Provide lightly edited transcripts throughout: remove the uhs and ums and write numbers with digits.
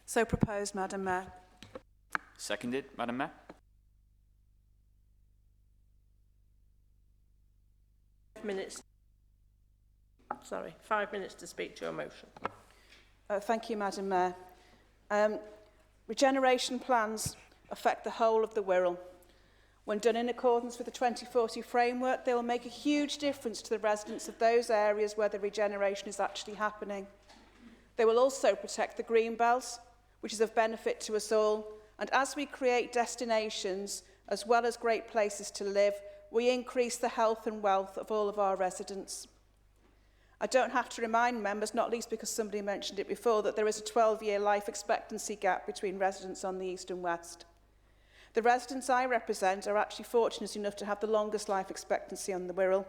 So proposed, Madam Mayor. Seconded, Madam Mayor. Sorry, 5 minutes to speak to your motion. Thank you, Madam Mayor. Regeneration plans affect the whole of the Wirral. When done in accordance with the 2040 framework, they will make a huge difference to the residents of those areas where the regeneration is actually happening. They will also protect the greenbelt, which is of benefit to us all, and as we create destinations as well as great places to live, we increase the health and wealth of all of our residents. I don't have to remind members, not least because somebody mentioned it before, that there is a 12-year life expectancy gap between residents on the east and west. The residents I represent are actually fortunate enough to have the longest life expectancy on the Wirral,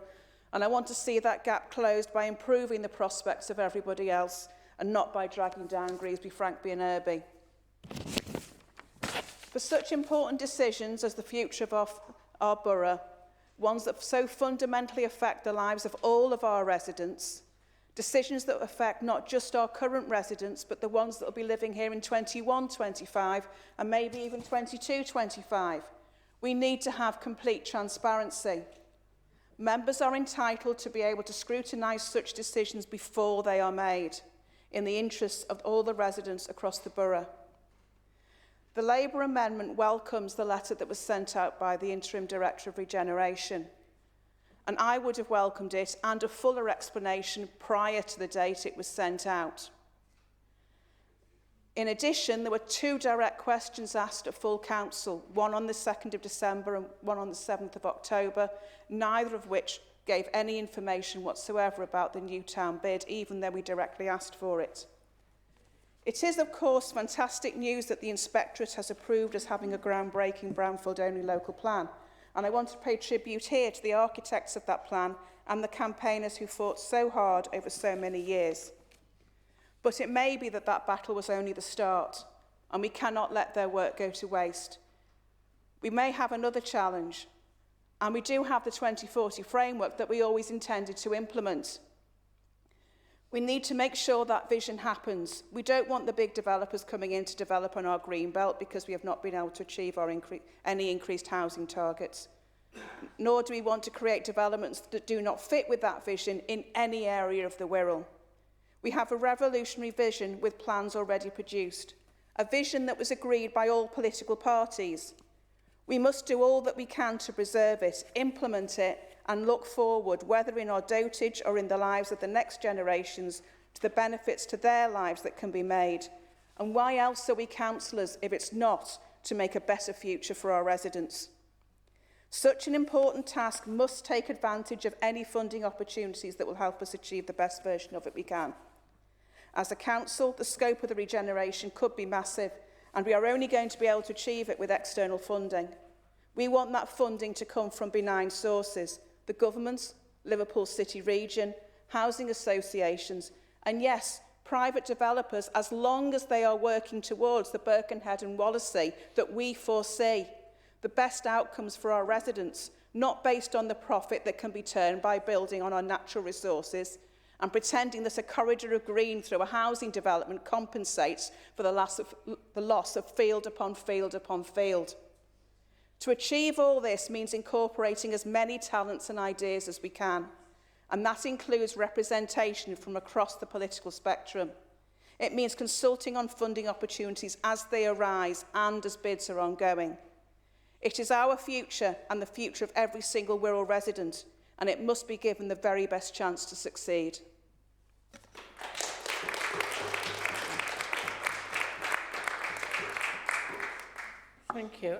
and I want to see that gap closed by improving the prospects of everybody else and not by dragging down Greasby, Frankby and Irby. For such important decisions as the future of our borough, ones that so fundamentally affect the lives of all of our residents, decisions that affect not just our current residents, but the ones that will be living here in 21-25 and maybe even 22-25. We need to have complete transparency. Members are entitled to be able to scrutinise such decisions before they are made, in the interests of all the residents across the borough. The Labour amendment welcomes the letter that was sent out by the Interim Director of Regeneration, and I would have welcomed it and a fuller explanation prior to the date it was sent out. In addition, there were 2 direct questions asked at full council, one on the 2nd of December and one on the 7th of October, neither of which gave any information whatsoever about the new town bid, even though we directly asked for it. It is, of course, fantastic news that the Inspectorate has approved as having a groundbreaking brownfield-only local plan, and I want to pay tribute here to the architects of that plan and the campaigners who fought so hard over so many years. But it may be that that battle was only the start, and we cannot let their work go to waste. We may have another challenge, and we do have the 2040 framework that we always intended to implement. We need to make sure that vision happens. We don't want the big developers coming in to develop on our greenbelt because we have not been able to achieve our any increased housing targets. Nor do we want to create developments that do not fit with that vision in any area of the Wirral. We have a revolutionary vision with plans already produced, a vision that was agreed by all political parties. We must do all that we can to preserve it, implement it, and look forward, whether in our dotage or in the lives of the next generations, to the benefits to their lives that can be made. And why else are we councillors if it's not to make a better future for our residents? Such an important task must take advantage of any funding opportunities that will help us achieve the best version of it we can. As a council, the scope of the regeneration could be massive, and we are only going to be able to achieve it with external funding. We want that funding to come from benign sources, the governments, Liverpool City Region, housing associations, and yes, private developers, as long as they are working towards the Birkenhead and Wallasey that we foresee, the best outcomes for our residents, not based on the profit that can be turned by building on our natural resources and pretending that a corridor of green through a housing development compensates for the loss of field upon field upon field. To achieve all this means incorporating as many talents and ideas as we can, and that includes representation from across the political spectrum. It means consulting on funding opportunities as they arise and as bids are ongoing. It is our future and the future of every single Wirral resident, and it must be given the very best chance to succeed. Thank you.